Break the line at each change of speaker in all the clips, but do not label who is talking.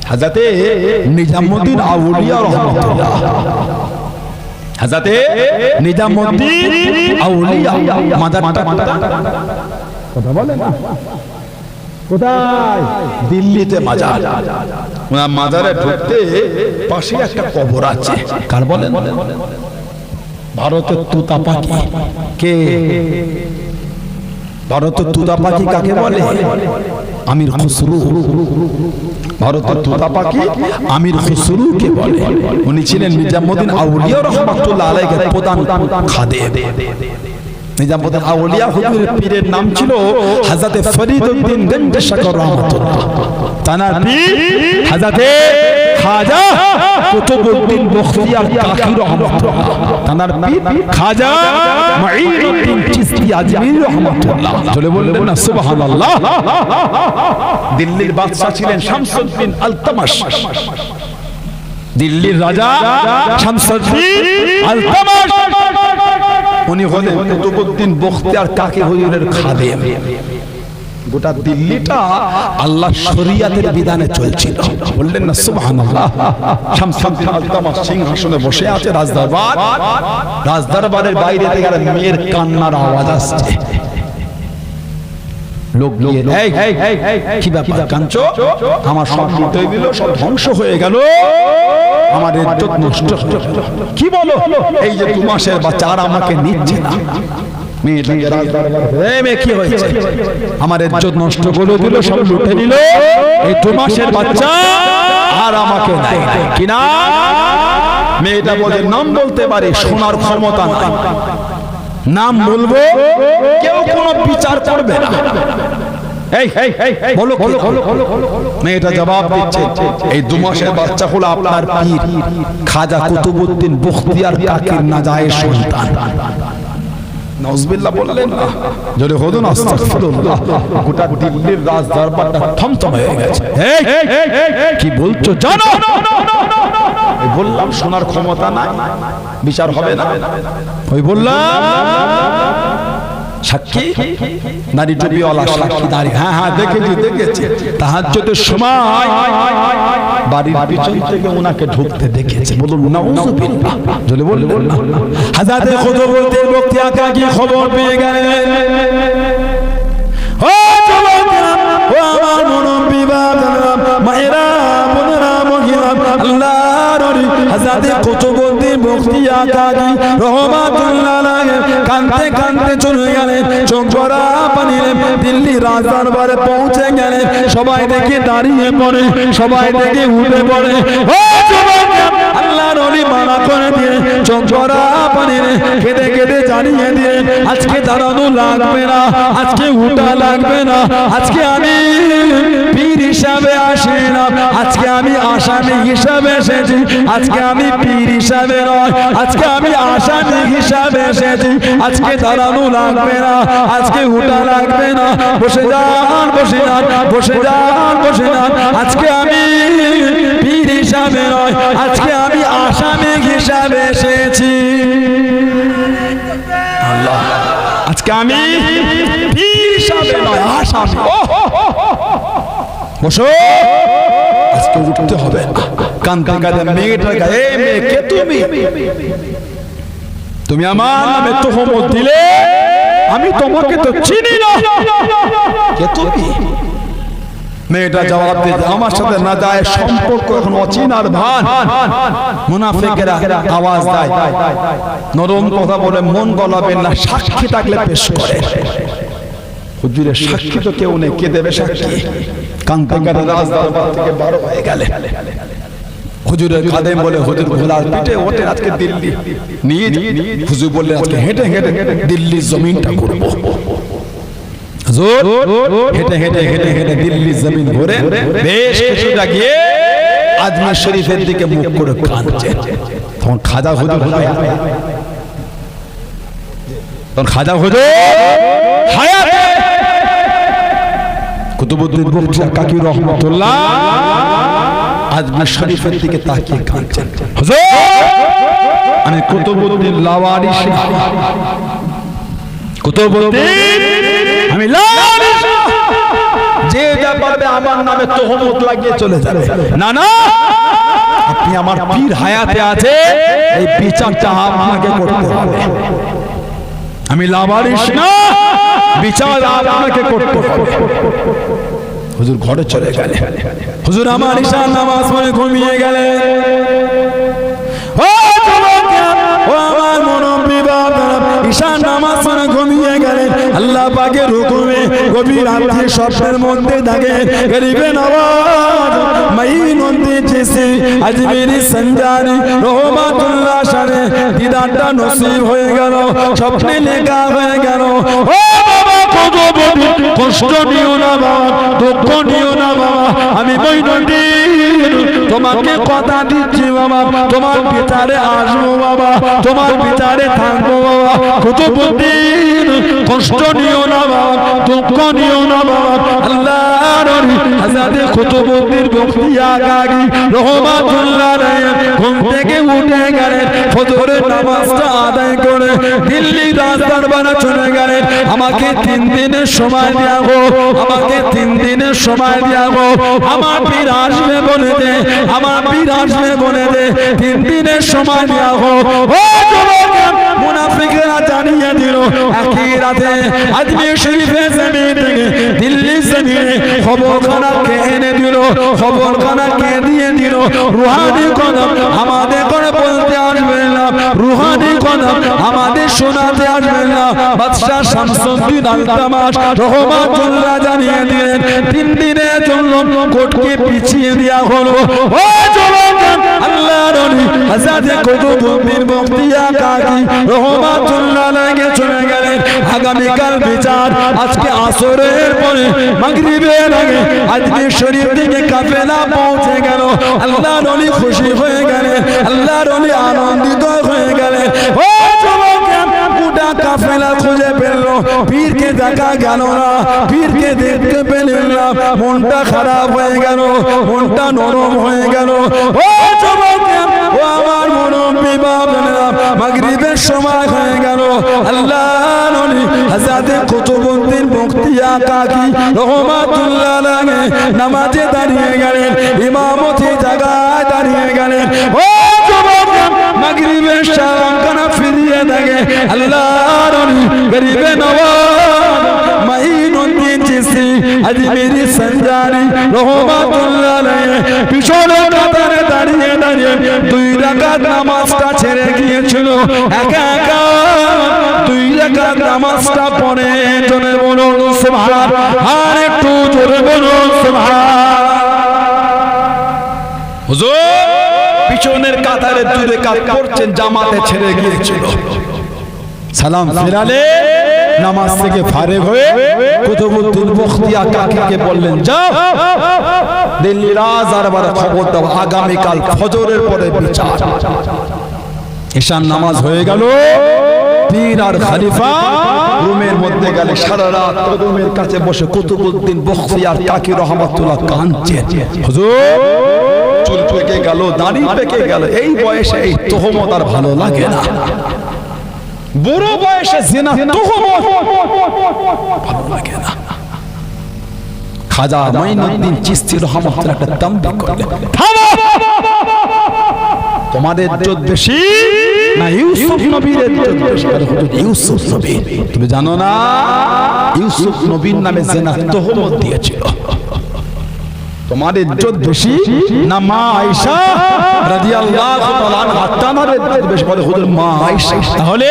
হযরতে নিজামউদ্দিন আউলিয়া রাহমাতুল্লাহ, হযরতে নিজামউদ্দিন আউলিয়া মাজারটা কথা বলে না কোথায়? দিল্লিতে মাজার। ওনার মাজারে ঢুকতে পাশে একটা কবর আছে। কার বলেন? ভারতের তোতা পাখি। কে ভারতের তোতা পাখি কাকে বলে? আমির খুসরু। ভারতের তোতা পাখি আমির খুসরুকে বলে। উনি ছিলেন নিজামউদ্দিন আউলিয়া রাহমাতুল্লাহ আলাইহির প্রধান খাদেম। নিজামউদ্দিন আউলিয়া হুজুরের পীরের নাম ছিল হযরতে ফরিদউদ্দিন গঞ্জ শাকর রাহমাতুল্লাহ। তানার পীর হযরতে খাজা কুতুবউদ্দিন বখতিয়ার কাকি রাহমাতুল্লাহ। তানার পীর খাজা মুঈনুদ্দিন চিশতি আজমিরি রাহমাতুল্লাহ। চলে বললেন না সুবহানাল্লাহ। দিল্লির বাদশা ছিলেন শামসুদ্দিন আলতামাশ। দিল্লির রাজা শামসুদ্দিন আলতামাশ উনি হলেন কুতুবউদ্দিন বখতিয়ার কাকি হুজুরের খাদেম। গোটা দিল্লিটা আল্লাহ শরিয়াতের বিধানে চলছিল। বললেন না সুবহানাল্লাহ। শামসুদ্দিন আলতামাশ সিংহাসনে বসে আছে রাজদরবার। রাজদরবারের বাইরে থেকে মেয়ের কান্নার আওয়াজ আসছে। লোক গিয়ে কি ব্যাপার কাঁদছো? আমার সব লুটে দিল, সব ধ্বংস হয়ে গেল, আমার ইজ্জত নষ্ট হলো। কি বলো? এই যে 2 মাসের বাচ্চা আর আমাকে নিচ্ছে না। মেয়েটাকে রাজদরবারে কি হয়েছে? আমার ইজ্জত নষ্ট করে দিল, সব লুটে নিল, এই 2 মাসের বাচ্চা আর আমাকে নাই। কি না? মেয়েটা বলে নাম বলতে পারে, শোনার ক্ষমতা নাই। নাম বলবো, কেউ কোনো বিচার করবে না। বলো মেয়েটা জবাব দিচ্ছে, এই 2 মাসের বাচ্চা হলো আপনার পীর খাজা কুতুবউদ্দিন বখতিয়ার কাকির নাজায়েজ সন্তান। নাউজুবিল্লাহ বললেন না, জোরে বলুন আস্তাগফিরুল্লাহ। গোটা দিল্লির রাজ দরবারটা থমথম হয়ে গেছে। কি বলছো জানো? বললাম শোনার ক্ষমতা নাই, বিচার হবে না। ওই বললাম সাক্ষী নারী টুপিওয়ালা সাক্ষী দাঁড়িয়ে। হ্যাঁ দেখেছি। তাহাজ্জুদের সময় বাড়ির পিছন থেকে ওনাকে ঢুকতে দেখেছে। বলুন নাউজুবিল্লাহ। জলে বললেন হযরতে কুতুবউদ্দিন বখতিয়ার কাকি খবর পেয়ে গেলেন। ও যুবকেরা, ও আমার মুরব্বি বাবারা, মায়েরা, বোনেরা, মহিলা, আল্লাহর ওলি হযরতে কুতুবউদ্দিন বখতিয়ার কাকি রাহমাতুল্লাহ আলাইহি কাঁদতে কাঁদতে চলে গেলেন। চোখ ভরা পানি দিল্লি রাজদরবারে পৌঁছে গেলেন। সবাই দেখে দাঁড়িয়ে পড়ে, সবাই দেখে উঠে পড়ে। ও যুবক, আল্লাহর ওলি মানা করে দিয়ে চোখ ভরা পানি কেঁদে কেঁদে জানিয়ে দিয়ে আজকে দাঁড়ানো লাগবে না, আজকে উঠা লাগবে না, আজকে আমি পীর হিসাবে আসি না, আজকে আমি আসামি হিসাবে এসেছি, আজকে আমি পীর হিসাবে নয়, আজকে আমি আসামি হিসাবে এসেছি। আজকে দাঁড়ানো লাগবে না, আজকে উঠা লাগবে না, বসে যান বসে যান বসে যান বসে যান। আজকে আমি পীর হিসাবে নয়, আজকে আমি আসামি হিসাবে এসেছি। আল্লাহ, আজকে আমি পীর হিসাবে নয়, আসামি। বসো, আজকে উঠতে হবে। কাঁদতে কাঁদতে মেয়েটার গায়ে, মেয়ে কে তুমি? তুমি আমার নামে তোহমত দিলে, আমি তোমাকে তো চিনি না, কে তুমি? মেয়েটা জবাব দিতে, আমার সাথে নাজায়েজ সম্পর্ক এখন অচিনার ভান। মুনাফিকেরা আওয়াজ দেয়, নরম কথা বলে মন গলাবেন না, সাক্ষী থাকলে পেশ করে। হুজুরের সাক্ষী তো কেউ নেই, কে দেবে সাক্ষী? কাঁদতে কাঁদতে রাজদরবার থেকে বার হয়ে গেলেন। হুজুরের খাদেম বলে, হুজুর ঘোড়ার পিঠে ওঠে, আজকে দিল্লি নিয়ে। হুজুর বললেন আজকে হেঁটে হেঁটে দিল্লির জমিনটা ঘুরবো। হুজুর হেঁটে হেঁটে হেঁটে হেঁটে দিল্লির জমিন ঘুরে বেশ কিছুটা গিয়ে আজমির শরীফের দিকে মুখ করে কাঁদছে। তখন খাজা হুজুর হায়াতে কুতুবউদ্দিন বখতিয়ার কাকি রাহমাতুল্লাহ আজমির শরীফের দিকে তাকিয়ে কাঁদছেন। হুজুর, আমি কুতুবউদ্দিন লাওয়ারিস, কুতুবউদ্দিন আমি লাওয়ারিস, যে যা পারবে আমার নামে তোহমত লাগিয়ে চলে যাবে। না না, আপনি আমার পীর হায়াতে আছে, এই বিচারটা আপনাকে করতে হবে। আমি লাভারিস না, বিচার আপনাকে করতে হবে। হুজুর ঘরে চলে গেলেন। হুজুর আমার ঈশার নামাজ পড়ে ঘুমিয়ে গেলেন। ও যুবকেরা, ও আমার মুরব্বি বাবারা, ঈশার নামাজ পড়ে ঘুমিয়ে গেলেন। আল্লাহ পাকের হুকুমে গভীর রাতে স্বপ্নের মধ্যে থাকে গরিবে নওয়াজ মাইনুদ্দিন চিশতি আজমিরি সঞ্জারি রহমাতুল্লাহ শানে দিদারটা নসিব হয়ে গেল, স্বপ্নে লেখা হয়ে গেল। ও বাবা, কষ্ট নিও না বাবা, দুঃখ নিও না বাবা, আমি মাইনুদ্দিন তোমাকে কথা দিচ্ছি বাবা, তোমার বিচারে আসবো বাবা, তোমার বিচারে থাকবো বাবা। কুতুবউদ্দিন কষ্ট নিও না বাবা, দুঃখ নিও না বাবা। আল্লাহর হযরত কুতুবউদ্দিন বখতিয়া কাকি রহমাতুল্লাহ আলাইহি ঘুম থেকে উঠে গেলেন, ফজরের নামাজটা আদায় করে দিল্লি রাজদরবারে চলে গেলেন। আমাকে 3 দিনের সময় দেয়া হোক, আমাকে 3 দিনের সময় দেয়া হোক, আমার পীর আসবে বলে দে, আমার পীর আসবে বলে দে, 3 দিনের সময় দেয়া হোক। ও যুবক, মুনাফিকরা জানিয়ে দিল একই রাতে আজমির শরীফের জমিন থেকে দিল্লি জমিনে খবরখানা কে এনে দিল, খবরখানা কে দিয়ে দিল। রুহানি কথা আমাদের করে বলতে আসবে না, রুহানি কথা আমাদের শোনাতে আসবে না। বাদশা শামসুদ্দিন আলতামাশ রহমাতুল্লাহ জানিয়ে দিলেন 3 দিনের জন্য কোর্টকে পিছিয়ে দেওয়া হলো। ও যুবক, আল্লাহর ওলি হযরত কুতুবউদ্দিন বখতিয়া কাকি রহমাতুল্লাহ আলাইহি চলে গেলেন। আগামীকাল বিচার, আজকে আসরের পরে মাগরিবের আগে আজমির শরীফ থেকে কাফেলা পৌঁছে গেল। আল্লাহর ওলি খুশি হয়ে গেলেন, আল্লাহর ওলি আনন্দিত হয়ে গেলেন। ও যুবক, গোটা কাফেলা খুঁজে পেল, পীরকে দেখা গেল না, পীরকে দেখতে পেলেন না। মনটা খারাপ হয়ে গেল, মনটা নরম হয়ে গেল। ও যুবক, ও আমার মুরব্বি বাবারা, মাগরিবের সময় হয়ে গেল। আল্লাহর ওলি হযরত কুতুবউদ্দিন বখতিয়া কাকি রহমাতুল্লাহ আলাইহি নামাজে দাঁড়িয়ে গেলেন, ইমামতি জায়গায় দাঁড়িয়ে গেলেন। ও যুবক, মাগরিবের সালামখানা ফিরিয়ে দেখে আল্লাহর ওলি গরিবে নওয়াজ মাইনুদ্দিন চিশতি আজমিরি সঞ্জারি রহমাতুল্লাহ আলাইহি পিছনে কাতারে দাঁড়িয়ে দাঁড়িয়ে 2 রাকাত নামাজটা ছেড়ে গিয়েছিল। একা একা 2 রাকাত নামাজটা পড়ে জোরে বলুন সুবহান, আর একটু জোরে বলুন সুবহান। হুজুর পিছনের কাতারে 2 রাকাত পড়ছেন, জামাতে ছেড়ে গিয়েছিল। সালাম ফেরালে নামাজ থেকে ফারেগ হয়ে কুতুবউদ্দিন বখতিয়া কাকিকে বললেন, যাও দিল্লি রাজদরবারে খবর দাও, আগামীকাল ফজরের পরে বিচার। ঈশার নামাজ হয়ে গেল, পীর আর খলিফা রুমের মধ্যে গেলে সারা রাত কদমের কাছে বসে কুতুবউদ্দিন বখতিয়া কাকি রহমাতুল্লাহ কাঁদছেন। হুজুর চুল পেকে গেল, দাড়ি পেকে গেল, এই বয়সে এই তোহমত আর ভালো লাগে না। বুড়ো বয়সে জিনা তোহমত ভালো লাগে না। খাজা মাইনুদ্দিন চিশতি রহমাতুল্লাহ একটা তামবি করলেন, তোমাদের ইজ্জত বেশি না ইউসুফ নবীর ইজ্জত বেশি? হুজুর ইউসুফ নবী, তুমি জানো না ইউসুফ নবীর নামে জিনা তোহমত দিয়েছিল। তোমার ইজ্জত বেশি না মা আয়েশা রাদিয়াল্লাহু তাআলা আনহা তার ইজ্জত বেশি? বলে হুজুর মা আয়েশা। তাহলে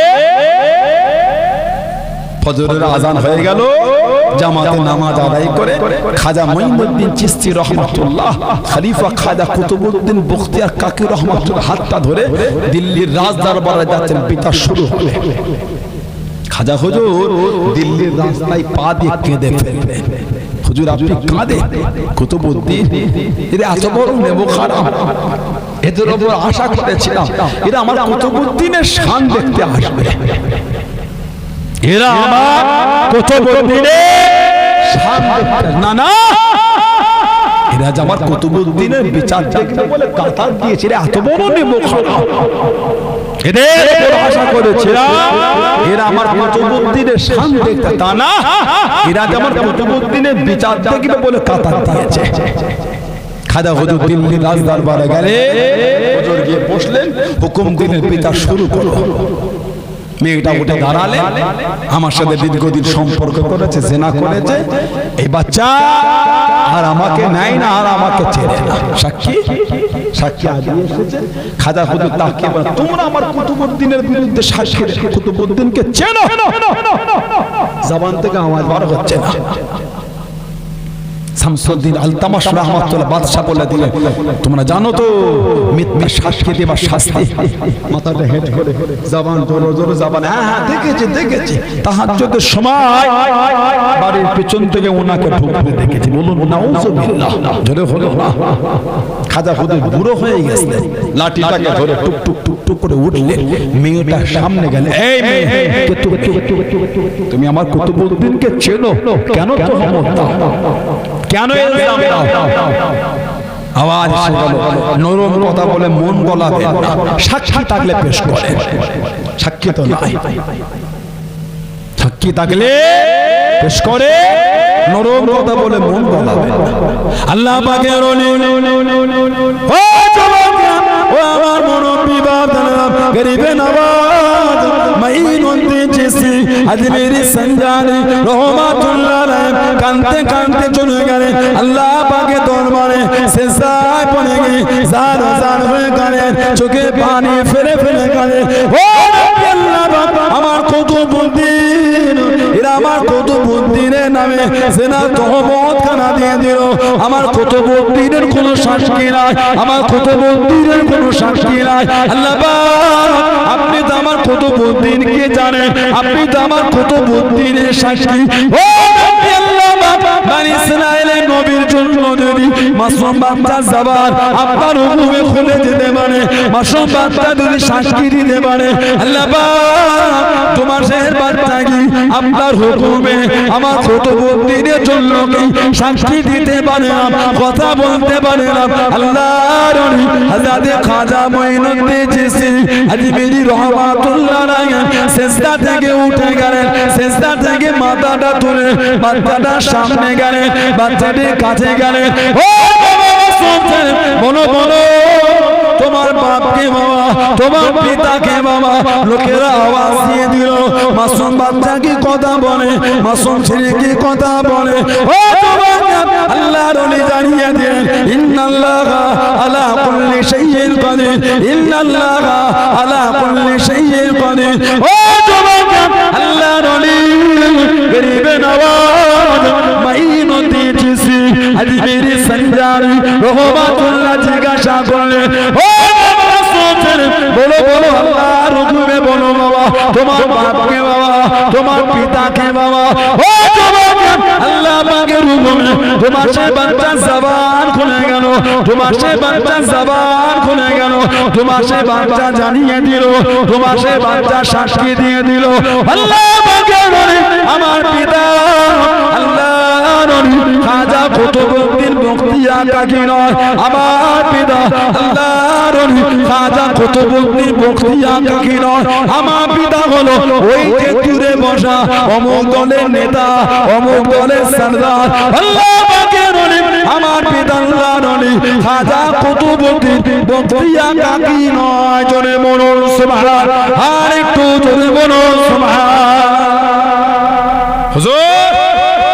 ফজরের আজান হয়ে গেল, জামাতে নামাজ আদায় করে খাজা মাইনুদ্দিন চিশতি রহমাতুল্লাহ খলিফা খাজা কুতুবউদ্দিন বখতিয়া কাকি রহমাতুল্লাহ হাতটা ধরে দিল্লির রাজদরবারে যাচ্ছেন, বিচার শুরু হবে। খাজা হুজুর দিল্লির রাস্তায় পা দিয়ে কেঁদে ফেললেন। হুজুর আপনি কাঁদে? কুতুবউদ্দিন এরা এত বড় নেবো খারাপ, এদের উপর আশা করেছিলাম এরা আমার কুতুবউদ্দিনের শান দেখতে আসবে, এরা আমার কুতুবউদ্দিনের শান দেখতে না না, এরা যে আমার কুতুবউদ্দিনের বিচার দেখতে বলে কাতার দিয়েছে, এত বড় নেবো খারাপ, এদের উপর আশা করেছিলাম এরা আমার কুতুবউদ্দিনের শান দেখতে, তা না, এরা আমার কুতুবউদ্দিনের বিচার দেখবে বলে কাতার দিয়েছে। খাজা হুজুর দিল্লি রাজ দরবারে গেলে হুজুর গিয়ে বসলেন, হুকুম দিনের বিচার শুরু করলো। মেয়েটা উঠে দাঁড়ালে, আমার সাথে দীর্ঘদিন সম্পর্ক করেছে, জেনা করেছে, এই বাচ্চা আর আমাকে নেয় না, আর আমাকে চেনে না। সাক্ষী সাক্ষী আগে এসেছে। খাজা হুজুর তাকিয়ে বলে, তোমরা আমার কুতুবউদ্দিনের বিরুদ্ধে সাক্ষী রেখে কুতুবউদ্দিনকে চেনো? জবান থেকে আওয়াজ বার হচ্ছে না। শামসুদ্দিন আলতামাশ রাহমাতুল্লাহ বাদশা বলে দিলেন, তোমরা জানো তো মিথ্যা সাক্ষী দেবার শাস্তি? মাথাটা হেঁটে করে জবান জোরে জোরে জবান, হ্যাঁ দেখেছি তাহাজ্জুদের সময় বাড়ির পেছন থেকে ওনাকে ঢুকতে দেখেছি। বলুন নাউজুবিল্লাহ, জোরে হলো না। খাজা হুজুর বুড়ো হয়ে গেছে, লাঠিটাকে ধরে টুক টুক টুক টুক করে উঠলেন, মেয়েটার সামনে গেলেন, এই মেয়ে, তুমি আমার কুতুবউদ্দিনকে চেনো? কেন তোহমত দাও? কেন ইলজাম দাও? আওয়াজ এসে গেল, নরম কথা বলে মন গলাবে না, সাক্ষী থাকলে পেশ করে। সাক্ষী তো নাই, সাক্ষী থাকলে পেশ করে, নরম কথা বলে মন গলাবে না। আল্লাহ পাকের ওলি, ও জওয়ান, ও আমার মুরব্বি বাবারা, গরিবে নওয়াজ মাইনুন দিয়েছি আজমেরি সঞ্জানি রহমাতুল্লাহ আলাইহি, কানতে কানতে চলে গেলেন আল্লাহ পাকের দরবারে, সেজদায় পড়ে গিয়ে জার জার হয়ে গেলেন, চোখে পানি ফেলে ফেলে গেলেন, ও আল্লাহ বাবা, আমার কুতুবউদ্দিন, এরা আমার কুতুবউদ্দিনের নামে জেনা তহমত খানা দিয়ে দিল। আমার কুতুবউদ্দিনের কোনো সাক্ষী নাই, আমার কুতুবউদ্দিনের কোনো সাক্ষী নাই। আল্লাহ পাক, আপনি তো আমার কুতুবউদ্দিনকে জানেন, আপনি তো আমার কুতুবউদ্দিনের সাক্ষী। ও নবী আল্লাহ পাক, বনি ইসরাইলের নবীর জন্য যদি মাসুম বাচ্চা জবান আপনার হুকুমে খুলে যেতে পারে, মাসুম বাচ্চা যদি সাক্ষী দিতে পারে, আল্লাহ পাক তোমার শের বাচ্চা কি আপনার হুকুমে আমার কুতুবউদ্দিনের জন্য কি সাক্ষী দিতে পারে না, কথা বলতে পারে না? আল্লাহর ওলি হযরত খাজা মঈনুদ্দিন চিশতি আজমেরি রহমাতুল্লাহ আলাইহি সেজদা থেকে উঠে গেলেন, সেজদা থেকে মাথাটা তুলে বাচ্চাটার সামনে গেলেন, বাচ্চাটির কাছে গেলেন, ও বাবা শুনছেন, বলো বলো তোমার বাপকে বাবা, তোমার পিতাকে বাবা। লোকেরা আওয়াজ দিয়ে দিল, মাসুম বাচ্চা কি কথা বলে, মাসুম ছেলে কি কথা বলে? ও আল্লাহর ওলি জানিয়ে দেন, ইন্নাল্লাহা আলা কুল্লি শাইইন কাদির, ইন্নাল্লাহা আলা কুল্লি শাইইন কাদির। ও যুবক, আল্লাহর ওলি গরিবে নওয়াজ মাইনুদ্দিন চিশতি আজমেরি সঞ্জানি রহমাতুল্লাহ জিজ্ঞাসা করলেন, ও বলো বলো আল্লাহর হুকুমে বলো বাবা, তোমার বাপকে বাবা, তোমার পিতাকে বাবা। ও যুবক, আল্লাহ পাকের হুকুমে তোমার সে বাচ্চা জবান খুলে গেল, তোমার সে বাচ্চা জবান খুলে গেল, তোমার সে বাচ্চা জানিয়ে দিল, তোমার সে বাচ্চা সাক্ষী দিয়ে দিল। আল্লাহ পাকের ওলি আমার পিতা আল্লাহর ওলি খাজা কুতুবউদ্দিন বখতিয়ার কাকি নয়, আমার পিতা আল্লাহর ওলি খাজা কুতুবউদ্দিন বখতিয়ার কাকি নয়, আমার পিতা হলো ওই যে দূরে বসা অমুক দলের নেতা, অমুক দলের সরদার। আল্লাহ পাকের ওলি আমার পিতা আল্লাহর ওলি খাজা কুতুবউদ্দিন বখতিয়ার কাকি নয়। জোরে বলুন সুবহান, আর একটু জোরে বলুন সুবহান। হুজুর,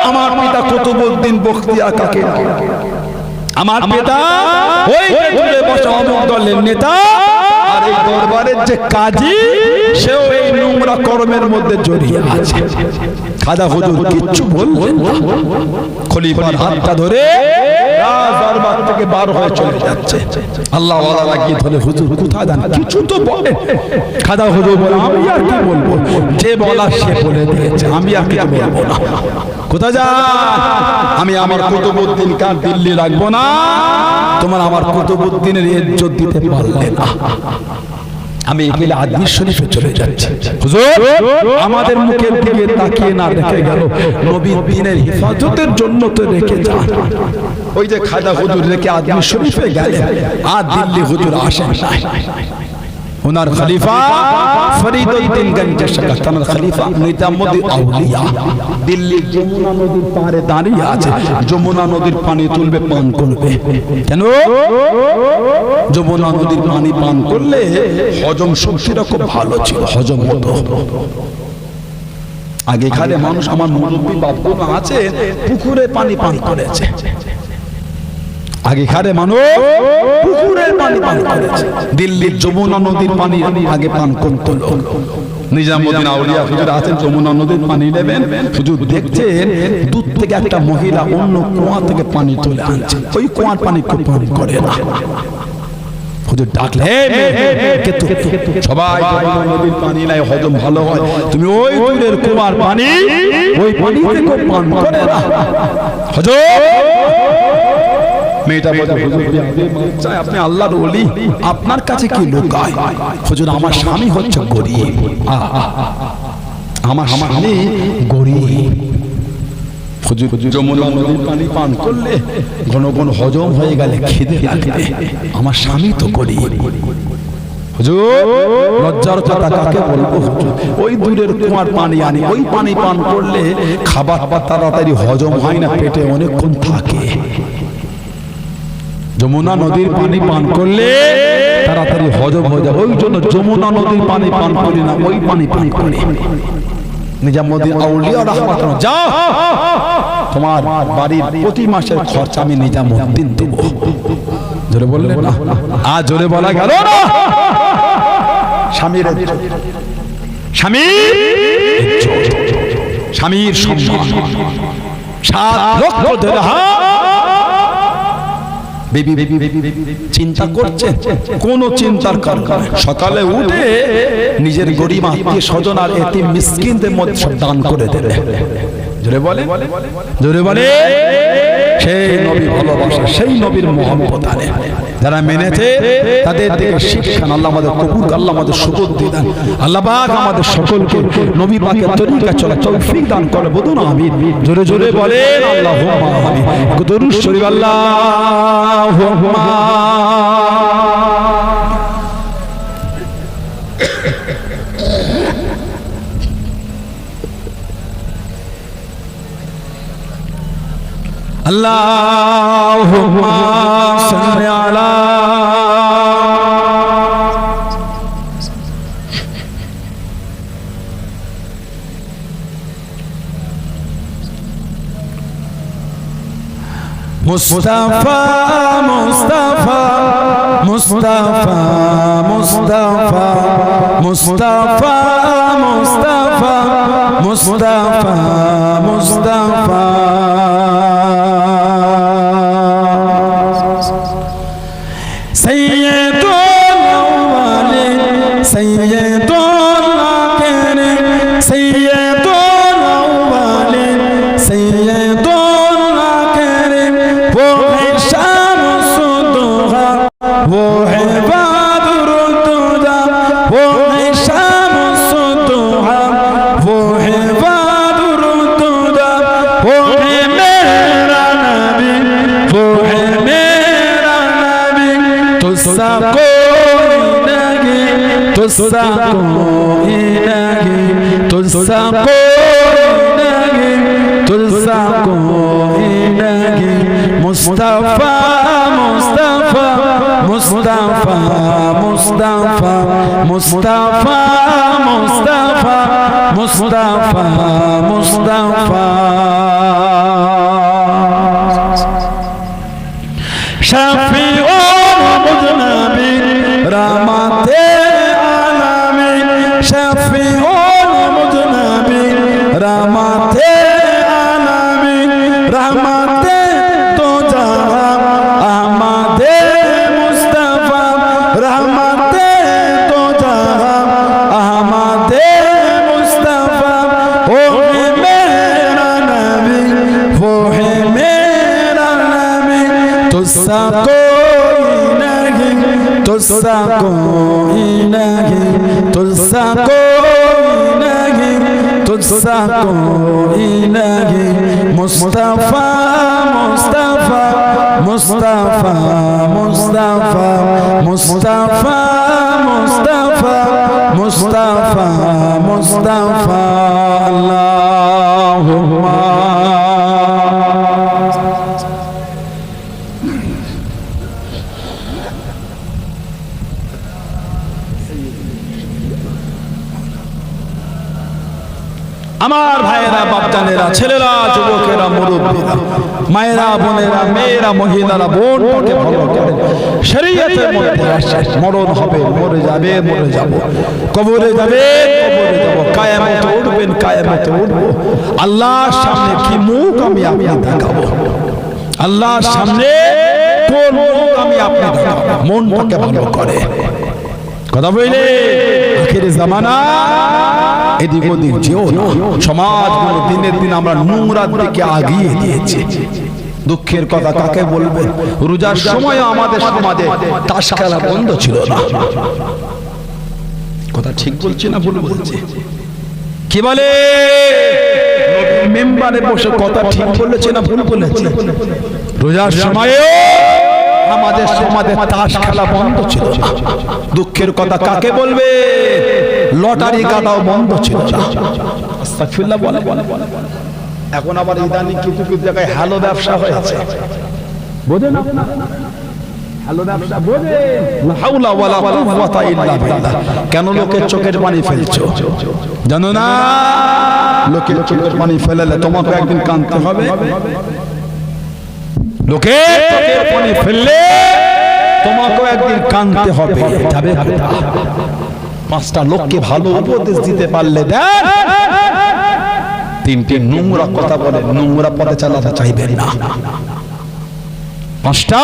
আমার পিতা কুতুবউদ্দিন বখতিয়ার কাকি নয়, আমার পিতা ওই যে দূরে বসা অমুক দলের নেতা, আর এই দরবারের যে কাজী সেও এই নোংরা কর্মের মধ্যে জড়িয়ে আছে। খাজা হুজুর কিচ্ছু বললেন না, খলিফার হাতটা ধরে দরবার থেকে বার হয়ে চলে যাচ্ছে। আল্লাহ ওয়ালা লাগিয়ে ধরে, হুজুর কোথায় যান, কিছু তো বলেন। খাজা হুজুর বলে, আমি আর কি বলবো, যে বলা সে বলে দিয়েছে, আমি আর কিছু বলবো না। কোথায় যান? আমি আমার কুতুবউদ্দিন কার দিল্লি রাখবো না, তোমার আমার কুতুবউদ্দিনের ইজ্জত দিতে পারলে না। আমি একেলে আজমির শরীফে চলে যাচ্ছি। হুজুর আমাদের মুখের দিকে তাকিয়ে না রেখে গেল, নবীর দ্বীনের হেফাজতের জন্য তো রেখে যান। ওই যে খাজা হুজুর রেখে আজমির শরীফে গেলেন, আর দিল্লি হুজুর আসেন নাই। ওনার খলিফা ফরিদউদ্দিন গঞ্জে শাকাতানের খলিফা নিজামুদ্দিন আউলিয়া দিল্লির যমুনা নদীর পাড়ে দাঁড়িয়ে আছে। যমুনা নদীর পানি তুলবে, পান করবে। কেন? যমুনা নদীর পানি পান করলে হজম শক্তিটা খুব ভালো ছিল, হজম হতো। আগে খালে মানুষ, আমার মুরব্বী বাপগুলো আছে, পুকুরে পানি পান করেছে। আগে খালে মানুষ পুকুরের পানি পান করেছে। দিল্লির যমুনা নদীর পানি আগে পান করত লোক। নিজামুদ্দিন আউলিয়া হুজুর আছেন, যমুনা নদীর পানি নেবেন, হুজুর দেখছেন দূর থেকে একটা মহিলা অন্য কুয়া থেকে পানি তুলে আনছে। ওই কুয়ার পানি খুব পান করে না। হুজুর ডাকলেন, সবাই নদীর পানি নাই, হজম ভালো হয়, তুমি ওই দূরের কুয়ার পানি, ওই পানি থেকে পান করে না। হুজুর মেয়েটা বলে, আপনি আল্লাহর ওলি, আপনার কাছে কি লুকায়? হুজুর আমার স্বামী হচ্ছে গরিব, আমার স্বামী গরিব। যমুনা নদীর পানি পান করলে ঘন ঘন হজম হয়ে গেলে খিদে লাগবে, আমার স্বামী তো গরিব। হুজুর লজ্জার কথা কাকে বলবো? ওই দূরের কুয়ার পানি আনি, ওই পানি পান করলে খাবার তাড়াতাড়ি হজম হয় না, পেটে অনেকক্ষণ থাকে। যমুনা নদীর পানি পান করলে তাড়াতাড়ি হজম হয়ে যায়, ওই জন্য যমুনা নদীর পানি পান করি না, ওই পানি পান করি। নিজামুদ্দিন আউলিয়া রাহমাতুল্লাহ, যাও তোমার বাড়ির প্রতি মাসের খরচ আমি নিজামুদ্দিন দেব। জোরে বললেন না? আজ জোরে বলা গেল না। স্বামীর স্বামীর সম্মান 7 লক্ষ দিরহাম। চিন্তা করছেন? কোন চিন্তার কারণ? সকালে উঠে নিজের গরিব আত্মীয় স্বজন আর এতিম মিসকিনদের মধ্যে সব দান করে দেবে। জোরে বলে, জোরে বলে। সেই নবী ভালোবাসা, সেই নবীর মোহাম্মত আনে যারা মেনেছে তাদের থেকে শিক্ষা। আল্লাহ আমাদের কবুল, আল্লাহ আমাদের সুযোগ দিয়ে দেন। আল্লাহ পাক আমাদের সকলকে নবী পাকের তরিকা চলা তৌফিক দান করে। বলুন আমিন। জোরে জোরে বলেন আল্লাহুম্মা আমিন। দরুদ শরীফ আল্লাহুম্মা। আল্লাহুম্মা সাল্লি আলা মুস্তাফা মুস্তাফা মুস্তাফা মুস্তাফা মুস্তাফা মুস্তাফা মুস্তাফা মুস্তাফা সৈয়দুল আউয়ালিন সৈয়দুল আখিরিন সৈয়দুল আউয়ালিন সৈয়দুল আখিরিন वो है शामसुद्दोहा वो है बदरुद्दोहा वो है शामसुद्दोहा वो है बदरुद्दोहा वो है मेरा नबी वो है मेरा नबी तुझसा कोई नहीं तुझसा कोई नहीं तुझसा कोई नहीं तुझसा कोई नहीं मुस्तफा मुस्तफा मुस्तफा मुस्तफा मुस्तफा मुस्तफा मुस्तफा मुस्तफा शफीउल मुज़नबिन रहमते आलमीन शफीउल मुज़नबिन रहमते आलमीन रहमते तो जहां अहमदे मुस्तफा रहमते तो जहां अहमदे मुस्तफा वो है मेरा नबी वो है मेरा नबी तुझसा कोई नहीं तुझसा कोई नहीं तुझसा कोई नहीं तुझसा कोई नहीं मुस्तफा मुस्तफा मुस्तफा मुस्तफा मुस्तफा मुस्तफा মুস্তাফা মুস্তাফা আল্লাহুম্মা আমার ভাইয়েরা বাপজানেরা ছেলেরা যুবকেরা মুরব্বীরা মায়েরা বোনেরা মেয়েরা মহিলারা বোনটাকে ভালো করে শরীয়তের মধ্যে আসে মরণ হবে মরে যাবে মরে যাব কবরে যাবে কবরে যাব কিয়ামতে উঠবেন কিয়ামতে উঠব আল্লাহর সামনে কি মুখ আমি আপনি দেখাবো আল্লাহর সামনে কোন মুখ আমি আপনি দেখাবো মনটাকে ভালো করে কথা বলে আখির জামানা এদিক ওদিক যেও না সমাজগুলো দিনের দিন আমরা নোংরার দিকে আগিয়ে দিয়েছি দুঃখের কথা কাকে বলবে রোজার সময় আমাদের সমাজে তাস খেলা বন্ধ ছিল না কথা ঠিক বলছি না ভুল বলছি কি বলে মেম্বারে বসে কথা ঠিক বলেছে না ভুল বলেছে রোজার সময়ে আমাদের সমাজে তাস খেলা বন্ধ ছিল না দুঃখের কথা কাকে বলবে লটারি কাটাও বন্ধ ছিল না আস্তাগফিরুল্লাহ বলে এখন আবার ইদানিং কিছু কিছু জায়গায় হ্যালো ব্যবসা হয়েছে বোঝেন না হ্যালো ব্যবসা বোঝেন লা হাওলা ওয়ালা কুওয়াতা ইল্লা বিল্লাহ কেন লোকের চোখের পানি ফেলছো জানো না লোকের চোখের পানি ফেললে তোমাকে একদিন কাঁদতে হবে লোকের চোখের পানি ফেললে তোমাকে একদিন কাঁদতে হবে যাবে পাঁচটা লোককে ভালো উপদেশ দিতে পারলে দেন তিনটি নোংরা কথা বলে নোংরা পথে চালাতে চাইবেন না পাঁচটা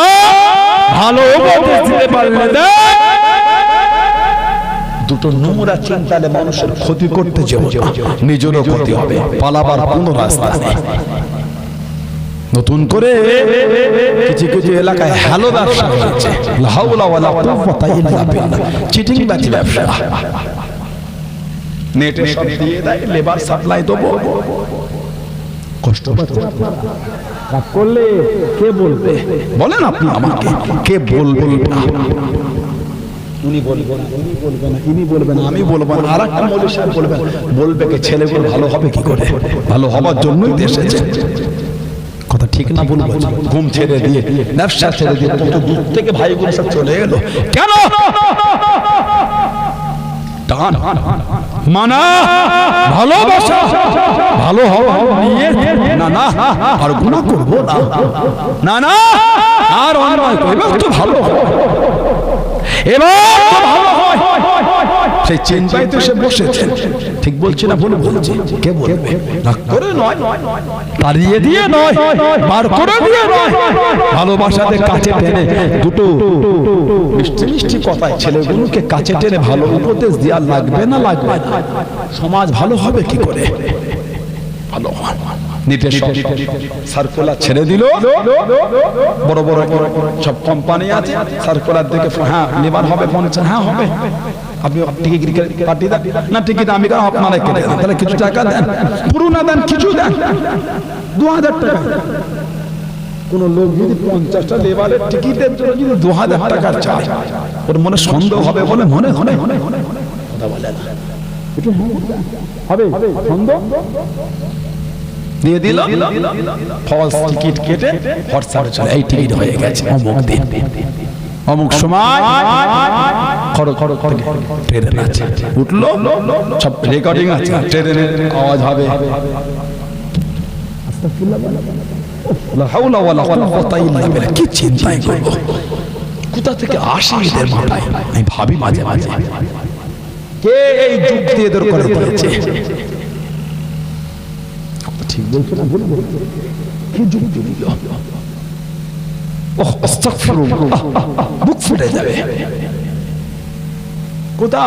ভালো উপদেশ দিতে পারলে দেন দুটো নোংরা চিন্তালে মানুষের ক্ষতি করতে যাও নিজেরও ক্ষতি হবে পালাবার কোনো রাস্তা নেই নতুন করে কিছু কিছু এলাকায় হ্যালো ব্যবসা হচ্ছে লা হাওলা ওয়ালা কুওয়াতা ইল্লা বিল্লাহ চিটিং বাজি ব্যবসা নেটে সব দিয়ে দেয় লেবার সাপ্লাই দেবো কষ্ট পাচ্ছে রাগ করলে কে বলবে বলেন আপনি আমাকে কে বলবে উনি বলবেন উনি বলবেন ইনি বলবেন আমি বলবো না আরেকটা মৌলভী সাহেব বলবেন বলবে কে ছেলেগুলো ভালো হবে কি করে ভালো হবার জন্যই এসেছে কথা ঠিক না বলবো ঘুম ছেড়ে দিয়ে ব্যবসা ছেড়ে দিয়ে কত দূর থেকে ভাইগুলো সব চলে এলো কেন টান মানা ভালোবাসা ভালো হওয়া নিয়ে না না আর গুনাহ করব না না আর অন্যায় করব তো ভালো হয় এবার তো ভালো হয় সেই চিন্তায় তো সে বসেছে ঠিক বলছি না ভুল বলছি কে বলবে রাগ করে নয় তাড়িয়ে দিয়ে নয় বার করে দিয়ে নয় ভালোবাসাতে কাছে টেনে দুটো মিষ্টি মিষ্টি কথায় ছেলেগুলোকে কাছে টেনে ভালো উপদেশ দেওয়া লাগবে না লাগবে না সমাজ ভালো হবে কি করে ভালো হয় নিতে সার্কুলার ছেড়ে দিল বড় বড় সব কোম্পানি আছে সার্কুলার দেখে হ্যাঁ লেবার হবে 50 হ্যাঁ হবে আপনি টিকিট কাটিয়ে দেন না টিকিট আমি আপনারা কেটে দেন তাহলে কিছু টাকা দেন পুরো না দেন কিছু দেন 2000 টাকা কোন লোক যদি 50টা লেবারের টিকিটের জন্য যদি 2000 টাকা চায় ওর মনে সন্দেহ হবে বলে মনে মনে কথা বলে না একটু হবে সন্দেহ দিয়ে দিল ফলস টিকিট কেটে হোয়াটসঅ্যাপে চলে এই টিকিট হয়ে গেছে অমুক দিন অমুক সময় খড় খড় খড় ট্রেন আছে উঠলো সব রেকর্ডিং আছে ট্রেনের আওয়াজ হবে লা হাওলা ওয়ালা কুওয়াতা ইল্লা বিল্লাহ কি চিন্তাই করব কোথা থেকে আসে এদের মাথায় আমি ভাবি মাঝে মাঝে কে এই যুক্তি এদের করে দিয়েছে ঠিক বলছো না ভুল বলছো কি যুক্তি দিল ওহ আস্তাগফিরুল্লাহ বুক ফুটে যাবে কোথা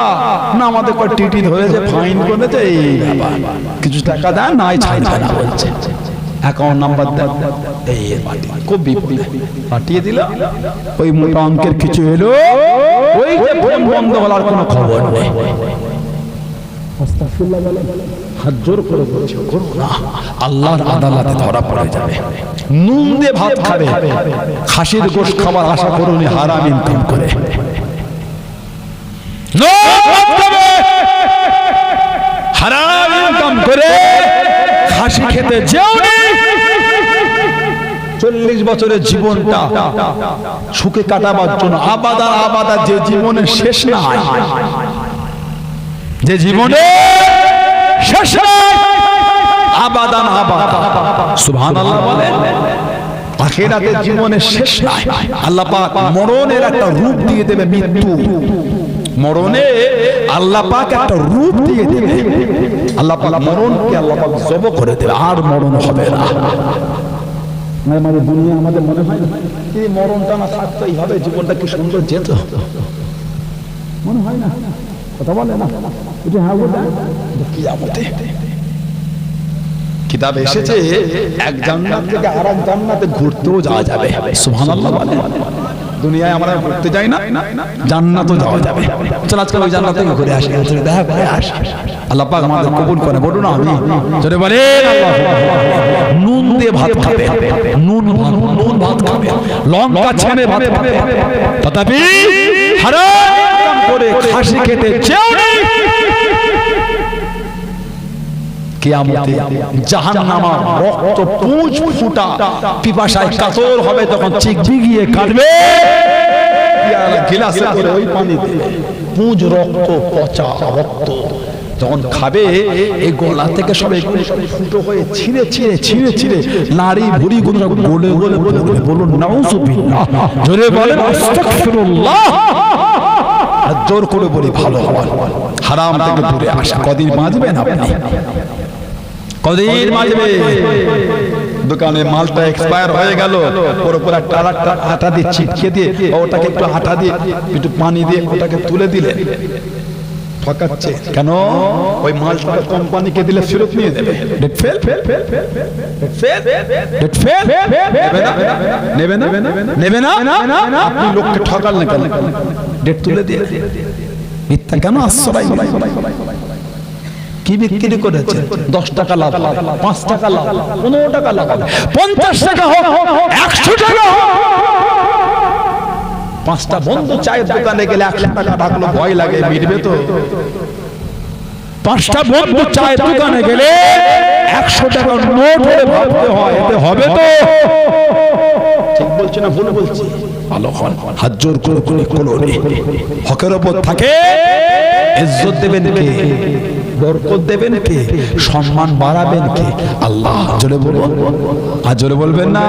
না আমাদের কয় টিটি ধরেছে ফাইন করেছে এই ব্যাপার কিছু টাকা দেন নাই ছাড়বে না বলছে অ্যাকাউন্ট নাম্বার দেন এই খুব বিপদ পাঠিয়ে দিল ওই মোটা অঙ্কের কিছু এলো ওই যে ফোন বন্ধ হওয়ার কোনো খবর নেই আস্তাগফিরুল্লাহ হাত জোর করে বলছি করো না আল্লাহর আদালতে ধরা পড়ে যাবে নুন দিয়ে ভাত খাবে খাসির গোশত খাবার আশা করুন হারাম ইনকাম করে হারাম ইনকাম করে খাসি খেতে যেও নি। 40 বছরের জীবনটা সুখে কাটাবার জন্য আবাদা যে জীবনের শেষ নাই, যে জীবনে শেষ নাই, আবাদা সুবহানাল্লাহ বলেন। আখিরাতের জীবনের শেষ নাই। আল্লাহ পাক মরণের একটা রূপ দিয়ে দেবে, মৃত্যু মরণে আল্লাহ পাক একটা রূপ দিয়ে দেবে। আল্লাহ পাক মরণকে আল্লাহ পাক জব করে দেবে, আর মরণ হবে না। মানে দুনিয়া আমাদের মনে হয় এই মরণটা না থাকতো এইভাবে জীবনটা কি সুন্দর যেত, মনে হয় না? কথা বলে না এটা কিয়ামতে কিতাবে এসেছে এক জান্নাত থেকে আরেক জান্নাতে ঘুরতেও যাওয়া যাবে। সুবহানাল্লাহ বলেন। দুনিয়ায় আমরা ঘুরতে যাই না, জান্নাতও যাওয়া যাবে। চল আজকে ওই জান্নাত থেকে ঘুরে আসি, দেখা করে আসি। আল্লাহ পাক আমাদের কবুল করে। বলুন আমি জোরে বলেন আল্লাহ। নুন দিয়ে ভাত খাবে, নুন ভাত খাবে, লঙ্কা ছেনে ভাত খাবে, তথাপি হারাম করে খাসি খেতে চেও না। কিয়ামতে জাহান্নামা রক্ত পুঁজ ফুটা পিপাসায় কাতর হবে, তখন চিকচিকিয়ে কাটবে গিলাসে করে ওই পানিতে পুঁজ রক্ত, পচা রক্ত যখন খাবে, এই গলা থেকে সব ফুটো হয়ে ছিঁড়ে নারী ভুড়ি গুলো গলে গলে বলুন নাউযুবিল্লাহ, জোরে বলেন আস্তাগফিরুল্লাহ। আর জোর করে বলি ভালো হওয়ার, হারাম থেকে দূরে আসা। কদিন বাঁচবেন আপনি? কদিন বাঁচবে? দোকানে মালটা এক্সপায়ার হয়ে গেল, ওর উপর একটা আটা দিয়ে ছিটকে দিয়ে, ওটাকে একটু আটা দিয়ে একটু পানি দিয়ে ওটাকে তুলে দিলে ঠকাচ্ছে কেন? ওই মালটা কোম্পানিকে দিলে ফেরত নিয়ে দেবে। ডেট ফেল নেবে না। আপনি লোককে ঠকালেন কেন? ডেট তুলে দিয়ে মিথ্যা কেন আশ্রয়? কি বিক্রি করেছে? 10 টাকা লাভ, 5 টাকা লাভ, 15 টাকা লাভ, 50 টাকা হোক, 100 টাকা হোক। 5টা বন্ধু চায়ের দোকানে গেলে 100 টাকা রাখলো, ভয় লাগে মিটবে তো? 5টা বন্ধু চায়ের দোকানে গেলে 100 টাকা নোট হলে ভাবতে হয়, এতে হবে তো? ঠিক বলছি না ভুল বলছি? ভালো হন, হাত জোর করে কোলনি। হকের উপর থাকে, ইজ্জত দেবেন কে? বরকত দেবেন কে? সম্মান বাড়াবেন কে? আল্লাহ। জোরে বলুন, আর জোরে বলবেন না।